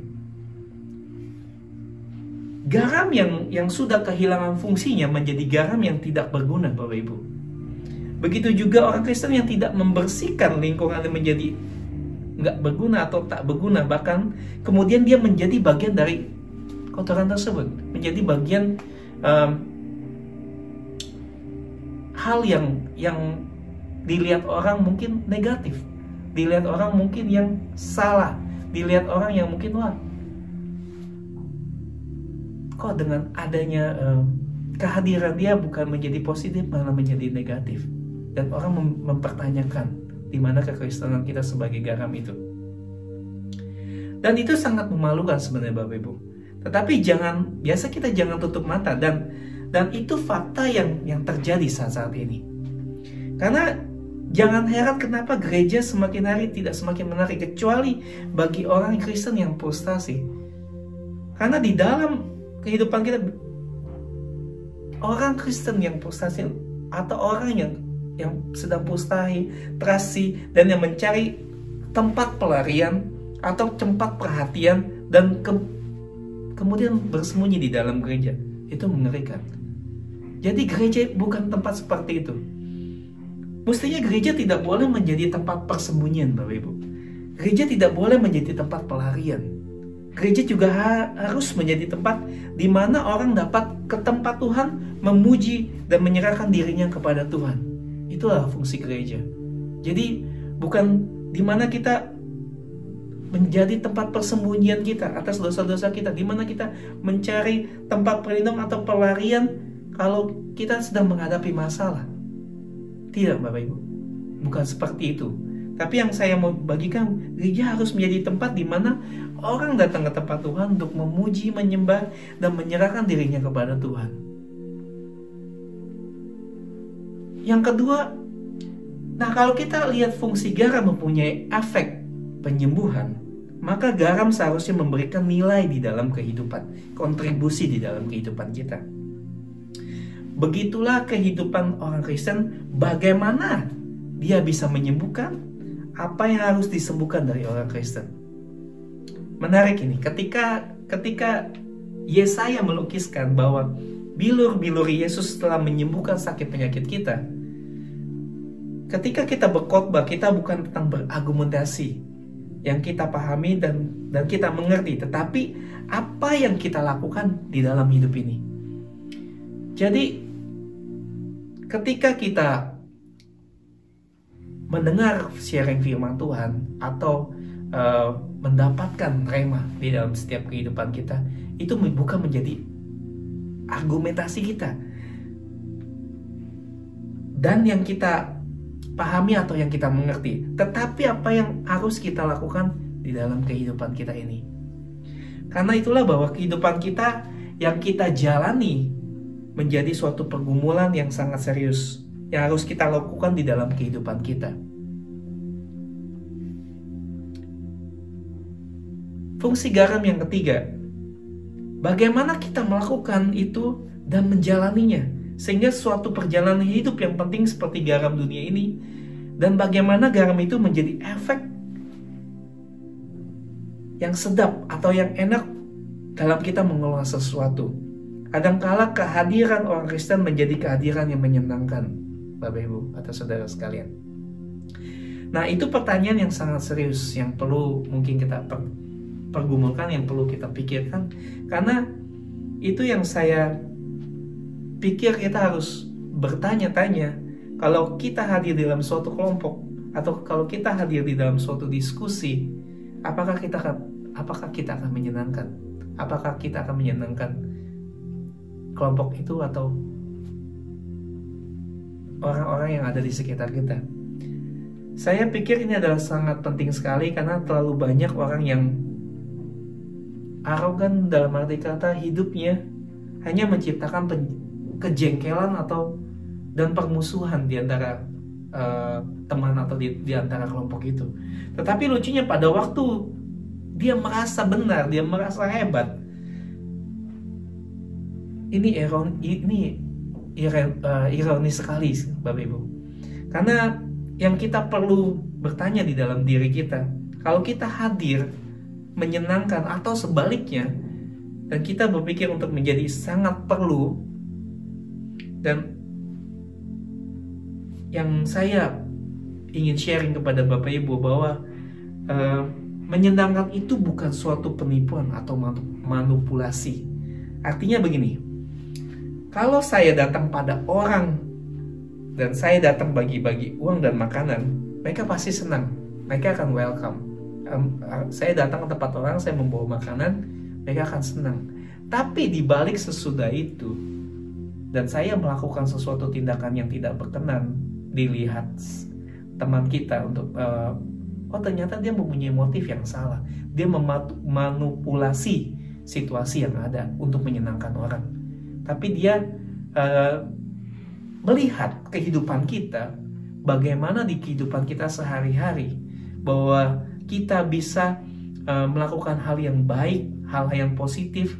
Garam yang sudah kehilangan fungsinya menjadi garam yang tidak berguna, Bapak Ibu. Begitu juga orang Kristen yang tidak membersihkan lingkungan menjadi nggak berguna atau tak berguna, bahkan kemudian dia menjadi bagian dari kotoran tersebut, menjadi bagian hal yang dilihat orang mungkin negatif, dilihat orang mungkin yang salah, dilihat orang yang mungkin wah, kok dengan adanya kehadiran dia bukan menjadi positif malah menjadi negatif, dan orang mempertanyakan di mana kekristenan kita sebagai garam itu. Dan itu sangat memalukan sebenarnya Bapak Ibu. Tetapi kita jangan tutup mata, dan itu fakta yang terjadi saat ini. Karena jangan heran kenapa gereja semakin hari tidak semakin menarik, kecuali bagi orang Kristen yang frustasi. Karena di dalam kehidupan kita, orang Kristen yang frustasi atau orang yang sedang frustasi dan yang mencari tempat pelarian atau tempat perhatian dan kemudian bersembunyi di dalam gereja, itu mengerikan. Jadi gereja bukan tempat seperti itu. Mestinya gereja tidak boleh menjadi tempat persembunyian Bapak Ibu. Gereja tidak boleh menjadi tempat pelarian. Gereja juga harus menjadi tempat di mana orang dapat ke tempat Tuhan, memuji dan menyerahkan dirinya kepada Tuhan. Itulah fungsi gereja. Jadi bukan di mana kita menjadi tempat persembunyian kita atas dosa-dosa kita, di mana kita mencari tempat perlindungan atau pelarian kalau kita sedang menghadapi masalah. Tidak Bapak Ibu, bukan seperti itu. Tapi yang saya mau bagikan, gereja harus menjadi tempat di mana orang datang ke tempat Tuhan untuk memuji, menyembah, dan menyerahkan dirinya kepada Tuhan. Yang kedua, nah kalau kita lihat fungsi garam mempunyai efek penyembuhan, maka garam seharusnya memberikan nilai di dalam kehidupan, kontribusi di dalam kehidupan kita. Begitulah kehidupan orang Kristen, bagaimana dia bisa menyembuhkan apa yang harus disembuhkan dari orang Kristen. Menarik ini, ketika Yesaya melukiskan bahwa bilur-bilur Yesus telah menyembuhkan sakit penyakit kita. Ketika kita berkhotbah, kita bukan tentang berargumentasi yang kita pahami dan kita mengerti, tetapi apa yang kita lakukan di dalam hidup ini. Jadi ketika kita mendengar sharing firman Tuhan atau mendapatkan rema di dalam setiap kehidupan kita, itu bukan menjadi argumentasi kita dan yang kita pahami atau yang kita mengerti, tetapi apa yang harus kita lakukan di dalam kehidupan kita ini. Karena itulah bahwa kehidupan kita yang kita jalani menjadi suatu pergumulan yang sangat serius yang harus kita lakukan di dalam kehidupan kita. Fungsi garam yang ketiga, bagaimana kita melakukan itu dan menjalaninya, sehingga suatu perjalanan hidup yang penting seperti garam dunia ini, dan bagaimana garam itu menjadi efek yang sedap atau yang enak dalam kita mengelola sesuatu. Kadangkala kehadiran orang Kristen menjadi kehadiran yang menyenangkan, Bapak Ibu atau saudara sekalian. Nah, itu pertanyaan yang sangat serius yang perlu mungkin kita pergumulkan, yang perlu kita pikirkan, karena itu yang saya pikir kita harus bertanya-tanya. Kalau kita hadir dalam suatu kelompok atau kalau kita hadir di dalam suatu diskusi, apakah kita akan menyenangkan? Apakah kita akan menyenangkan kelompok itu atau orang-orang yang ada di sekitar kita? Saya pikir ini adalah sangat penting sekali, karena terlalu banyak orang yang arogan dalam arti kata hidupnya hanya menciptakan kejengkelan dan permusuhan di antara teman atau di antara kelompok itu. Tetapi lucunya pada waktu dia merasa benar, dia merasa hebat, ini ironis sekali Bapak Ibu. Karena yang kita perlu bertanya di dalam diri kita, kalau kita hadir menyenangkan atau sebaliknya, dan kita berpikir untuk menjadi sangat perlu, dan yang saya ingin sharing kepada Bapak Ibu bahwa menyenangkan itu bukan suatu penipuan atau manipulasi. Artinya begini, kalau saya datang pada orang dan saya datang bagi-bagi uang dan makanan, mereka pasti senang. mereka akan welcome. Saya datang ke tempat orang, saya membawa makanan, mereka akan senang. Tapi di balik sesudah itu, dan saya melakukan sesuatu tindakan yang tidak berkenan, dilihat teman kita untuk oh ternyata dia mempunyai motif yang salah. Dia memanipulasi situasi yang ada untuk menyenangkan orang. Tapi dia melihat kehidupan kita, bagaimana di kehidupan kita sehari-hari, bahwa kita bisa melakukan hal yang baik, hal yang positif,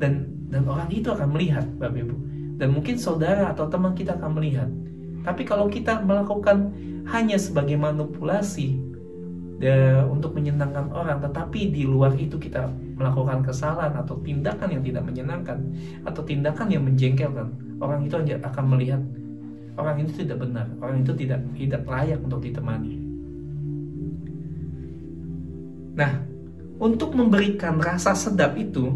dan orang itu akan melihat, Bapak Ibu. Dan mungkin saudara atau teman kita akan melihat. Tapi kalau kita melakukan hanya sebagai manipulasi untuk menyenangkan orang, tetapi di luar itu kita melakukan kesalahan atau tindakan yang tidak menyenangkan atau tindakan yang menjengkelkan, orang itu akan melihat orang itu tidak benar, orang itu tidak layak untuk ditemani. Nah, untuk memberikan rasa sedap itu,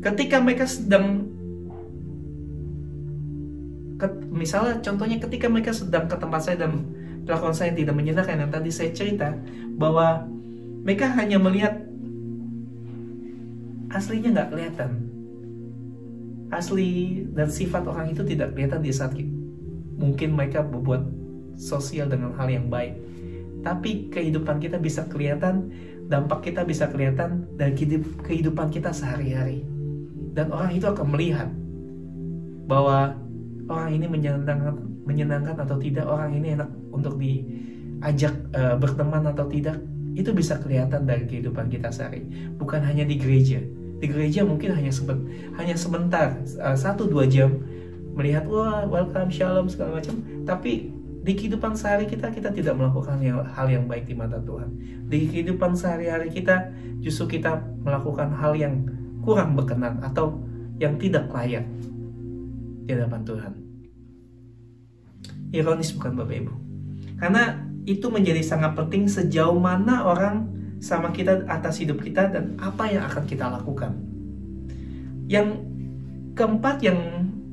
ketika mereka sedang, misalnya contohnya ketika mereka sedang ke tempat saya dan perlakuan saya yang tidak menyenangkan, yang tadi saya cerita, bahwa mereka hanya melihat aslinya nggak kelihatan. Asli dan sifat orang itu tidak kelihatan di saat mungkin mereka berbuat sosial dengan hal yang baik. Tapi kehidupan kita bisa kelihatan, dampak kita bisa kelihatan dari kehidupan kita sehari-hari. Dan orang itu akan melihat bahwa orang ini menyenangkan atau tidak, orang ini enak untuk diajak berteman atau tidak. Itu bisa kelihatan dari kehidupan kita sehari. Bukan hanya di gereja. Di gereja mungkin hanya sebentar, 1-2 jam melihat wah welcome, shalom segala macam. Tapi di kehidupan sehari kita tidak melakukan hal yang baik di mata Tuhan. Di kehidupan sehari-hari kita justru kita melakukan hal yang kurang berkenan atau yang tidak layak di hadapan Tuhan. Ironis bukan Bapak Ibu? Karena itu menjadi sangat penting sejauh mana orang sama kita atas hidup kita dan apa yang akan kita lakukan. Yang keempat yang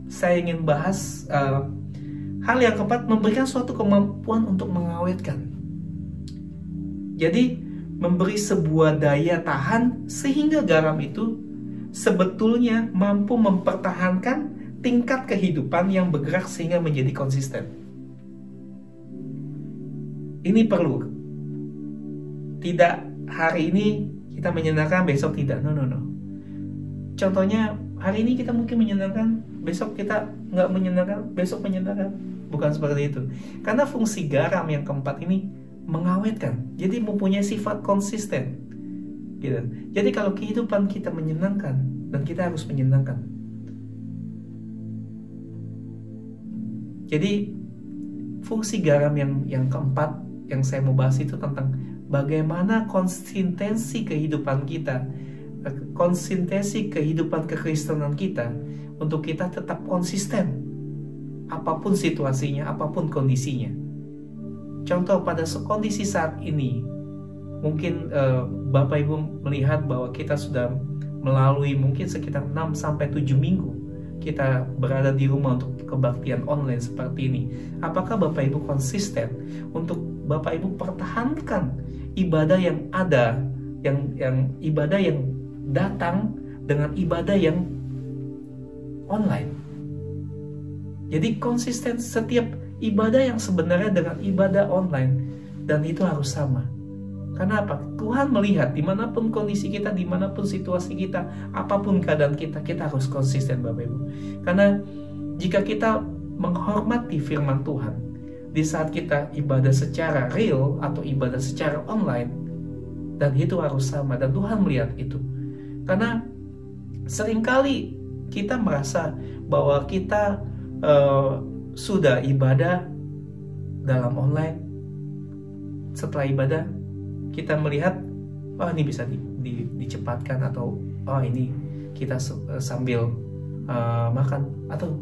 saya ingin bahas, hal yang keempat, memberikan suatu kemampuan untuk mengawetkan. Jadi memberi sebuah daya tahan sehingga garam itu sebetulnya mampu mempertahankan tingkat kehidupan yang bergerak sehingga menjadi konsisten. Ini perlu. Tidak hari ini kita menyenangkan, besok tidak. No. Contohnya hari ini kita mungkin menyenangkan, besok kita nggak menyenangkan, besok menyenangkan. Bukan seperti itu. Karena fungsi garam yang keempat ini mengawetkan. Jadi mempunyai sifat konsisten. Gitu. Jadi kalau kehidupan kita menyenangkan dan kita harus menyenangkan. Jadi fungsi garam yang keempat yang saya mau bahas itu tentang bagaimana konsistensi kehidupan kita, konsistensi kehidupan kekristenan kita untuk kita tetap konsisten apapun situasinya, apapun kondisinya. Contoh pada kondisi saat ini, mungkin Bapak Ibu melihat bahwa kita sudah melalui mungkin sekitar 6-7 minggu kita berada di rumah untuk kebaktian online seperti ini. Apakah Bapak Ibu konsisten untuk Bapak Ibu pertahankan ibadah yang ada, yang ibadah yang datang dengan ibadah yang online? Jadi konsisten setiap ibadah yang sebenarnya dengan ibadah online, dan itu harus sama. Karena apa? Tuhan melihat dimanapun kondisi kita, dimanapun situasi kita, apapun keadaan kita harus konsisten Bapak Ibu. Karena jika kita menghormati firman Tuhan, di saat kita ibadah secara real atau ibadah secara online, dan itu harus sama, dan Tuhan melihat itu. Karena seringkali kita merasa bahwa kita sudah ibadah dalam online, setelah ibadah kita melihat oh ini bisa dicepatkan, atau oh ini kita sambil makan, atau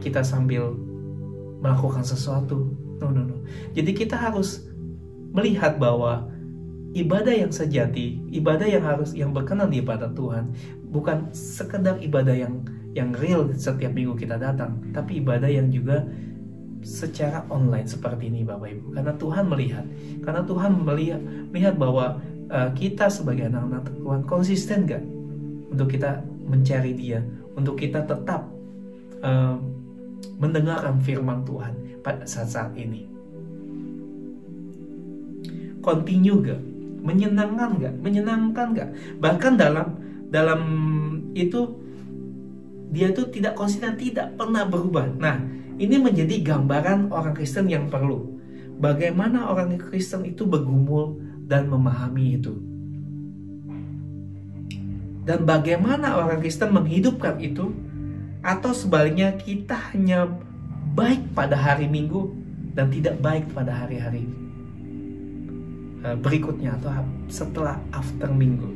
kita sambil melakukan sesuatu. No. Jadi kita harus melihat bahwa ibadah yang sejati, ibadah yang berkenan di hadapan Tuhan, bukan sekedar ibadah yang real setiap minggu kita datang, tapi ibadah yang juga secara online seperti ini Bapak Ibu. Karena Tuhan melihat bahwa kita sebagai anak-anak Tuhan konsisten gak untuk kita mencari Dia, untuk kita tetap mendengarkan firman Tuhan pada saat ini. Continue gak? Menyenangkan gak? Bahkan dalam itu dia itu tidak konsisten, tidak pernah berubah. Nah, ini menjadi gambaran orang Kristen yang perlu. Bagaimana orang Kristen itu bergumul dan memahami itu. Dan bagaimana orang Kristen menghidupkan itu. Atau sebaliknya kita hanya baik pada hari Minggu dan tidak baik pada hari-hari berikutnya atau setelah after Minggu.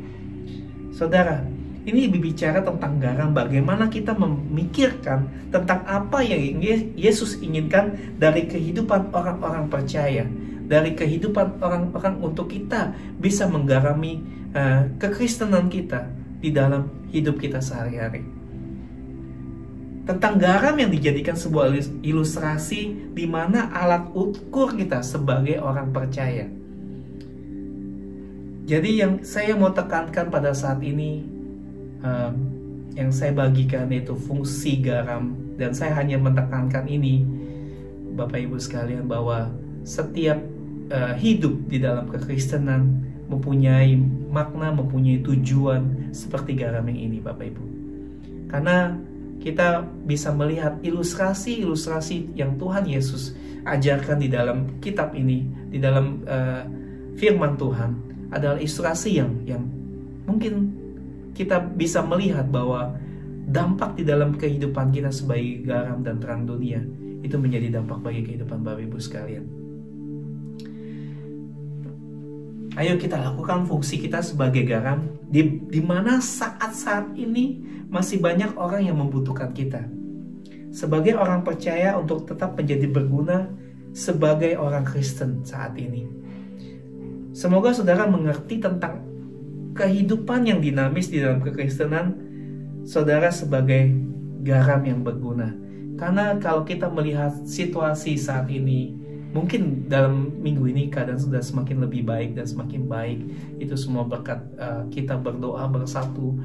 Saudara, ini berbicara tentang garam, bagaimana kita memikirkan tentang apa yang Yesus inginkan dari kehidupan orang-orang percaya, dari kehidupan orang-orang untuk kita bisa menggarami kekristenan kita di dalam hidup kita sehari-hari. Tentang garam yang dijadikan sebuah ilustrasi di mana alat ukur kita sebagai orang percaya. Jadi yang saya mau tekankan pada saat ini, yang saya bagikan yaitu fungsi garam, dan saya hanya menekankan ini Bapak Ibu sekalian, bahwa setiap hidup di dalam kekristenan mempunyai makna, mempunyai tujuan seperti garam yang ini Bapak Ibu. Karena kita bisa melihat ilustrasi-ilustrasi yang Tuhan Yesus ajarkan di dalam kitab ini, di dalam firman Tuhan, adalah ilustrasi yang mungkin kita bisa melihat bahwa dampak di dalam kehidupan kita sebagai garam dan terang dunia itu menjadi dampak bagi kehidupan Bapak Ibu sekalian. Ayo kita lakukan fungsi kita sebagai garam di mana saat-saat ini masih banyak orang yang membutuhkan kita. Sebagai orang percaya untuk tetap menjadi berguna sebagai orang Kristen saat ini. Semoga saudara mengerti tentang kehidupan yang dinamis di dalam kekristenan saudara sebagai garam yang berguna. Karena kalau kita melihat situasi saat ini, mungkin dalam minggu ini keadaan sudah semakin lebih baik dan semakin baik. Itu semua berkat kita berdoa bersatu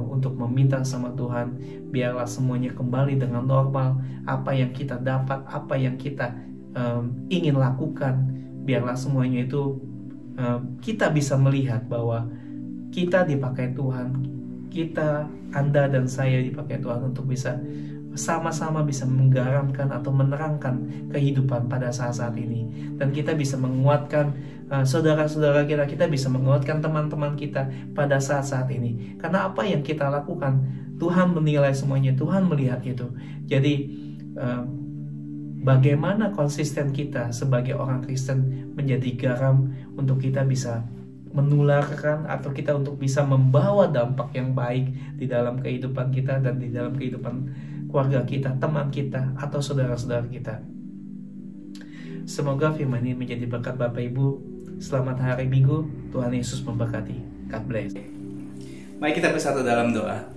untuk meminta sama Tuhan, biarlah semuanya kembali dengan normal. Apa yang kita dapat, apa yang kita ingin lakukan, biarlah semuanya itu kita bisa melihat bahwa kita dipakai Tuhan, Anda dan saya dipakai Tuhan untuk bisa sama-sama bisa menggaramkan atau menerangkan kehidupan pada saat-saat ini. Dan kita bisa menguatkan saudara-saudara kita bisa menguatkan teman-teman kita pada saat-saat ini. Karena apa yang kita lakukan, Tuhan menilai semuanya, Tuhan melihat itu. Jadi bagaimana konsisten kita sebagai orang Kristen menjadi garam untuk kita bisa menularkan atau kita untuk bisa membawa dampak yang baik di dalam kehidupan kita dan di dalam kehidupan keluarga kita, teman kita, atau saudara-saudara kita. Semoga firman ini menjadi berkat Bapak Ibu. Selamat hari Minggu, Tuhan Yesus memberkati. God bless. Mari kita bersatu dalam doa.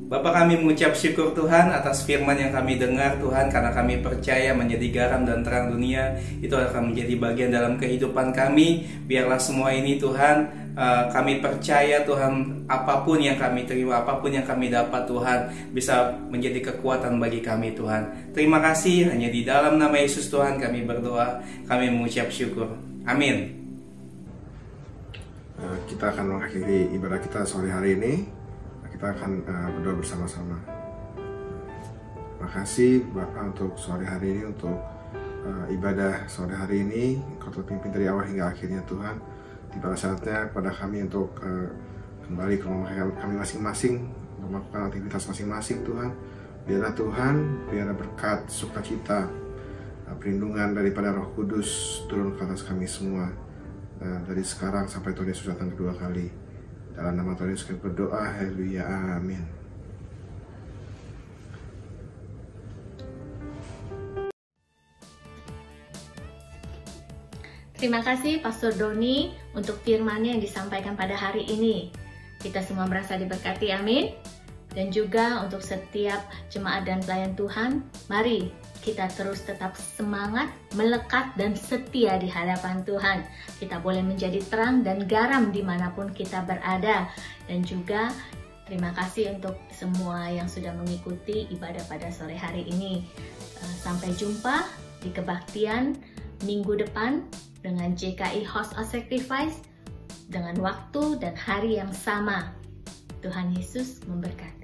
Bapa, kami mengucap syukur Tuhan atas firman yang kami dengar Tuhan, karena kami percaya menjadi garam dan terang dunia itu akan menjadi bagian dalam kehidupan kami. Biarlah semua ini Tuhan, kami percaya Tuhan, apapun yang kami terima, apapun yang kami dapat Tuhan, bisa menjadi kekuatan bagi kami Tuhan. Terima kasih, hanya di dalam nama Yesus Tuhan kami berdoa, kami mengucap syukur. Amin. Kita akan mengakhiri ibadah kita sore hari ini. Kita akan berdoa bersama-sama. Terima kasih Bapak untuk sore hari ini, untuk ibadah sore hari ini. Kau terpimpin dari awal hingga akhirnya Tuhan. Tiba saatnya kepada kami untuk kembali ke rumah kami masing-masing, untuk melakukan aktivitas masing-masing Tuhan. Biarlah Tuhan, biarlah berkat, sukacita, perlindungan daripada Roh Kudus turun ke atas kami semua, dari sekarang sampai Tuhan Yesus datang kedua kali. Dalam nama Tuhan Yesus kami berdoa, haleluya, amin. Terima kasih Pastor Doni untuk firman-Nya yang disampaikan pada hari ini. Kita semua merasa diberkati, amin. Dan juga untuk setiap jemaat dan pelayan Tuhan, mari kita terus tetap semangat, melekat dan setia di hadapan Tuhan. Kita boleh menjadi terang dan garam dimanapun kita berada. Dan juga terima kasih untuk semua yang sudah mengikuti ibadah pada sore hari ini. Sampai jumpa di kebaktian minggu depan dengan JKI House of Sacrifice dengan waktu dan hari yang sama. Tuhan Yesus memberkati.